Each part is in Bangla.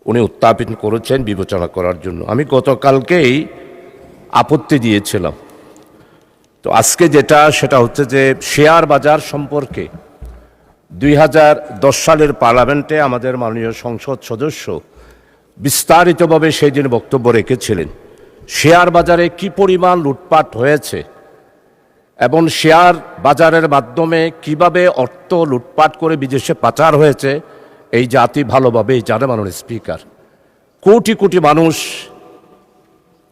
উনি উত্থাপন করেছেন বিবেচনা করার জন্য। আমি গতকালকেই আপত্তি দিয়েছিলাম। তো আজকে সেটা হচ্ছে যে শেয়ার বাজার সম্পর্কে 2010 সালের পার্লামেন্টে আমাদের মাননীয় সংসদ সদস্য বিস্তারিতভাবে সেই দিন বক্তব্য রেখেছিলেন। শেয়ার বাজারে কি পরিমাণ লুটপাট হয়েছে এবং শেয়ার বাজারের মাধ্যমে কিভাবে অর্থ লুটপাট করে বিদেশে পাচার হয়েছে এই জাতি ভালোভাবেই জানে মাননীয় স্পিকার। কোটি কোটি মানুষ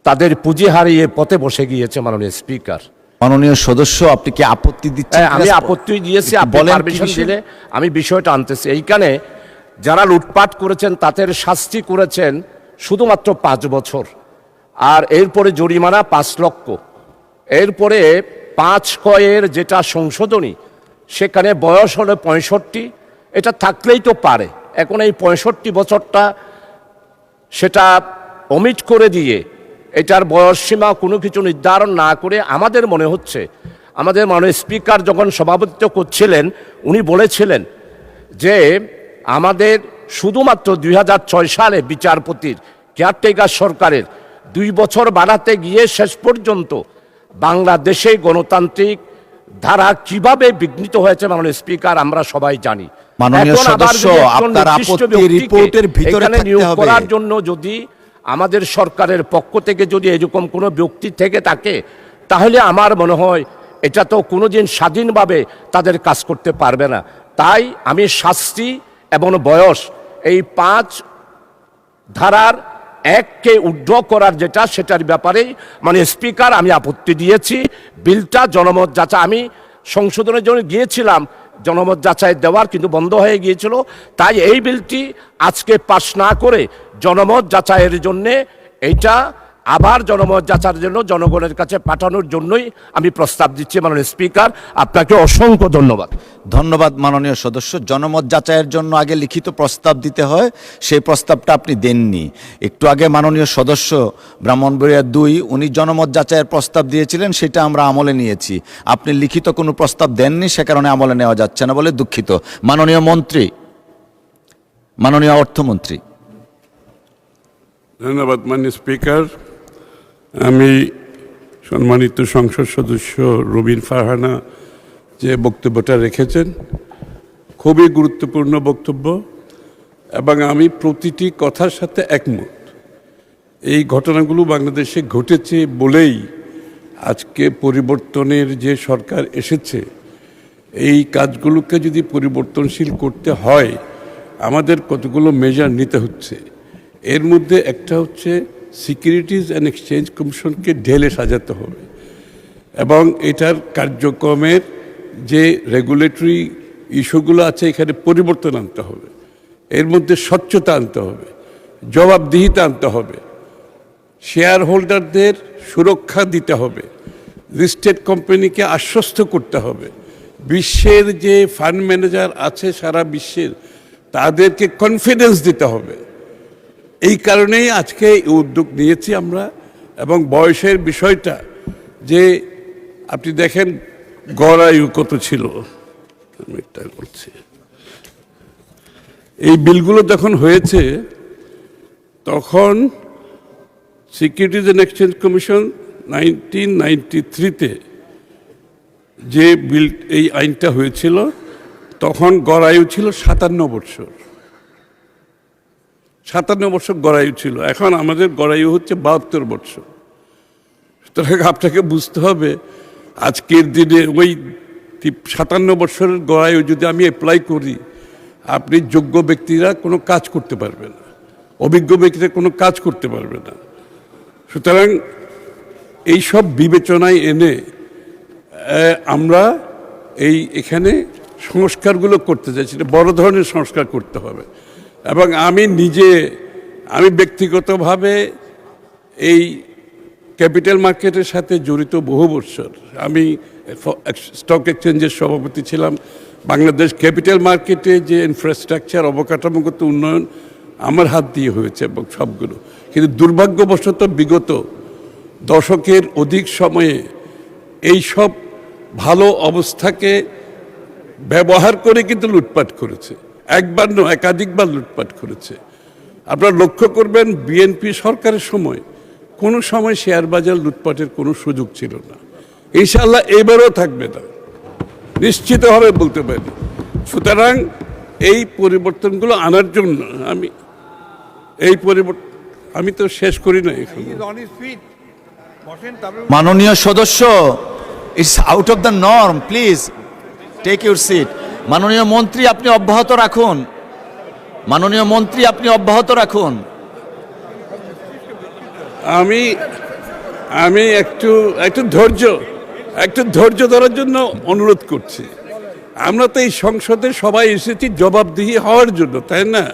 তাদের পুঁজি হারিয়ে পথে বসে গিয়েছে মাননীয় স্পিকার। মাননীয় সদস্য, আপনি কি আপত্তি দিচ্ছেন? আমি আপত্তি দিয়েছি, আপনি পারমিশন দিলে আমি বিষয়টা আনতেছি। এইখানে যারা লুটপাট করেছেন তাদের শাস্তি করেছেন শুধুমাত্র 5 বছর, আর এরপরে জরিমানা 5 লক্ষ। এরপরে 5 যেটা সংশোধনী, সেখানে বয়স হলো 65, এটা থাকলেই তো পারে। এখন এই 65 বছরটা সেটা অমিট করে দিয়ে এটার বয়স সীমা কোনো কিছু নির্ধারণ না করে আমাদের মনে হচ্ছে, আমাদের মাননীয় স্পিকার যখন সভাপতিত্ব করছিলেন উনি বলেছিলেন যে আমাদের শুধুমাত্র 2006 সালে বিচারপতির কেয়ারটেকার সরকারের 2 বছর বাড়াতে গিয়ে শেষ পর্যন্ত বাংলাদেশে গণতান্ত্রিক ধারা কিভাবে বিঘ্নিত হয়েছে মাননীয় স্পিকার আমরা সবাই জানি। মাননীয় সদস্য, আপনার আপত্তি রিপোর্টের ভিতরে নিয়োগ করার জন্য যদি আমাদের সরকারের পক্ষ থেকে যদি এরকম কোনো ব্যক্তি থেকে থাকে, তাহলে আমার মনে হয় এটা তো কোনোদিন স্বাধীনভাবে তাদের কাজ করতে পারবে না। তাই আমি শাস্তি এবং বয়স এই 5 ধারার 1কে উইথড্র করার সেটার ব্যাপারেই মানে স্পিকার আমি আপত্তি দিয়েছি। বিলটা জনমত যাচাই, আমি সংশোধনের জন্য গিয়েছিলাম জনমত যাচাই দেওয়ার, কিন্তু বন্ধ হয়ে গিয়েছিল। তাই এই বিলটি আজকে পাস না করে জনমত যাচাইয়ের জন্যে এইটা আবার জনমত যাচাইয়ের জন্য জনগণের কাছে পাঠানোর জন্যই আমি প্রস্তাব দিচ্ছি মাননীয় স্পিকার। আপনাকে অসংখ্য ধন্যবাদ। ধন্যবাদ মাননীয় সদস্য। জনমত যাচাইয়ের জন্য আগে লিখিত প্রস্তাব দিতে হয়, সেই প্রস্তাবটা আপনি দেননি। একটু আগে মাননীয় সদস্য ব্রাহ্মণবাড়িয়া 2 উনি জনমত যাচাইয়ের প্রস্তাব দিয়েছিলেন, সেটা আমরা আমলে নিয়েছি। আপনি লিখিত কোনো প্রস্তাব দেননি, সে কারণে আমলে নেওয়া যাচ্ছে না বলে দুঃখিত। মাননীয় মন্ত্রী, মাননীয় অর্থমন্ত্রী। ধন্যবাদ মাননীয় স্পিকার। আমি সম্মানিত সংসদ সদস্য রবিন ফারহানা যে বক্তব্যটা রেখেছেন খুবই গুরুত্বপূর্ণ বক্তব্য, এবং আমি প্রতিটি কথার সাথে একমত। এই ঘটনাগুলো বাংলাদেশে ঘটেছে বলেই আজকে পরিবর্তনের যে সরকার এসেছে, এই কাজগুলোকে যদি পরিবর্তনশীল করতে হয় আমাদের কতগুলো মেজার নিতে হচ্ছে। এর মধ্যে একটা হচ্ছে সিকিউরিটিজ অ্যান্ড এক্সচেঞ্জ কমিশনকে ঢেলে সাজাতে হবে, এবং এটার কার্যক্রমের যে রেগুলেটরি ইস্যুগুলো আছে এখানে পরিবর্তন আনতে হবে। এর মধ্যে স্বচ্ছতা আনতে হবে, জবাবদিহিতা আনতে হবে, শেয়ার হোল্ডারদের সুরক্ষা দিতে হবে, লিস্টেড কোম্পানিকে আশ্বস্ত করতে হবে, বিশ্বের যে ফান্ড ম্যানেজার আছে সারা বিশ্বের তাদেরকে কনফিডেন্স দিতে হবে। এই কারণেই আজকে এই উদ্যোগ নিয়েছি আমরা। এবং বয়সের বিষয়টা যে আপনি দেখেন গড় আয়ু কত ছিল, আমি এটা বলছি, এই বিলগুলো যখন হয়েছে তখন সিকিউরিটিজ অ্যান্ড এক্সচেঞ্জ কমিশন 1993-তে যে বিল এই আইনটা হয়েছিল তখন গড় আয়ু ছিল 57 বছর। 57 বছর গড়ায়ু ছিল, এখন আমাদের গড়ায়ু হচ্ছে 72 বছর। সুতরাং আপনাকে বুঝতে হবে আজকের দিনে ওই 57 বছরের গড়ায়ু যদি আমি অ্যাপ্লাই করি, আপনি যোগ্য ব্যক্তিরা কোনো কাজ করতে পারবে না, অভিজ্ঞ ব্যক্তিরা কোনো কাজ করতে পারবে না। সুতরাং এইসব বিবেচনায় এনে আমরা এখানে সংস্কারগুলো করতে চাইছি, বড় ধরনের সংস্কার করতে হবে। এবং আমি ব্যক্তিগতভাবে এই ক্যাপিটাল মার্কেটের সাথে জড়িত বহু বছর। আমি স্টক এক্সচেঞ্জের সভাপতি ছিলাম। বাংলাদেশ ক্যাপিটাল মার্কেটে যে ইনফ্রাস্ট্রাকচার অবকাঠামোগত উন্নয়ন আমার হাত দিয়ে হয়েছে এবং সবগুলো, কিন্তু দুর্ভাগ্যবশত বিগত দশকের অধিক সময়ে এই সব ভালো অবস্থাকে ব্যবহার করে কিন্তু লুটপাট করেছে। একবার নয়, একাধিকবার লুটপাট করেছে। আপনারা লক্ষ্য করবেন বিএনপি সরকারের সময় কোনো সময় শেয়ার বাজার লুটপাটের কোনো সুযোগ ছিল না, ইনশাআল্লাহ এবারও থাকবে না, নিশ্চিতভাবে বলতে পারি। সুতরাং এই পরিবর্তনগুলো আনার জন্য আমি তো শেষ করি না এখানে। মাননীয় সদস্য, it's out of the norm, please take your seat. মাননীয় মন্ত্রী আপনি অব্যাহত রাখুন, মাননীয় মন্ত্রী আপনি অব্যাহত রাখুন। আমি একটু ধৈর্য ধরার জন্য অনুরোধ করছি। আমরা তো এই সংসদে সবাই এসেছি জবাবদিহি হওয়ার জন্য, তাই না?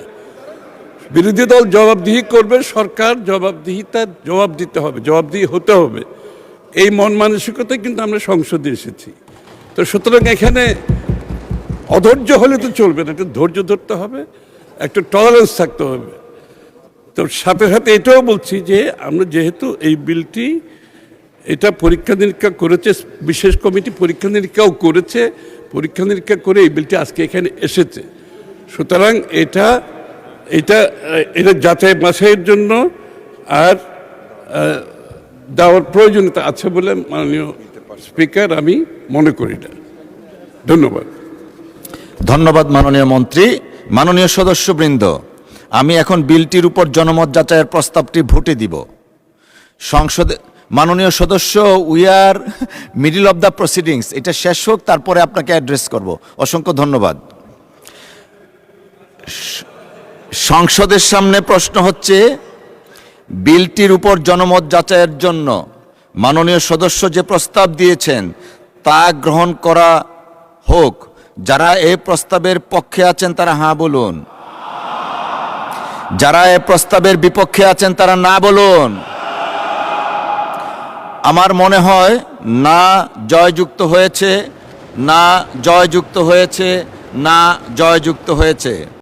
বিরোধী দল জবাবদিহি করবে, সরকার জবাব দিতে হবে, জবাবদিহি হতে হবে। এই মন মানসিকতায় কিন্তু আমরা সংসদে এসেছি। তো সুতরাং এখানে অধৈর্য হলে তো চলবে না, একটু ধৈর্য ধরতে হবে, একটু টলারেন্স থাকতে হবে। তো সাথে সাথে এটাও বলছি যে আমরা যেহেতু এই বিলটি এটা পরীক্ষা নিরীক্ষা করেছে, বিশেষ কমিটি পরীক্ষা নিরীক্ষাও করেছে, পরীক্ষা নিরীক্ষা করে এই বিলটি আজকে এখানে এসেছে। সুতরাং এটা যাচাই বাছাইয়ের জন্য আর দেওয়ার প্রয়োজনীয়তা আছে বলে মাননীয় স্পিকার আমি মনে করি না। ধন্যবাদ। ধন্যবাদ মাননীয় মন্ত্রী। মাননীয় সদস্যবৃন্দ, আমি এখন বিলটির উপর জনমত যাচাইয়ের প্রস্তাবটি ভোটে দিব। সংসদে মাননীয় সদস্য, we are middle of the proceedings, এটা শেষ হোক, তারপরে আপনাকে অ্যাড্রেস করব। অসংখ্য ধন্যবাদ। সংসদের সামনে প্রশ্ন হচ্ছে বিলটির উপর জনমত যাচাইয়ের জন্য মাননীয় সদস্য যে প্রস্তাব দিয়েছেন তা গ্রহণ করা হোক। যারা এই প্রস্তাবের পক্ষে আছেন তারা হ্যাঁ বলুন, যারা এই প্রস্তাবের বিপক্ষে আছেন তারা না বলুন। আমার মনে হয় না জয়যুক্ত হয়েছে, না জয়যুক্ত হয়েছে, না জয়যুক্ত হয়েছে।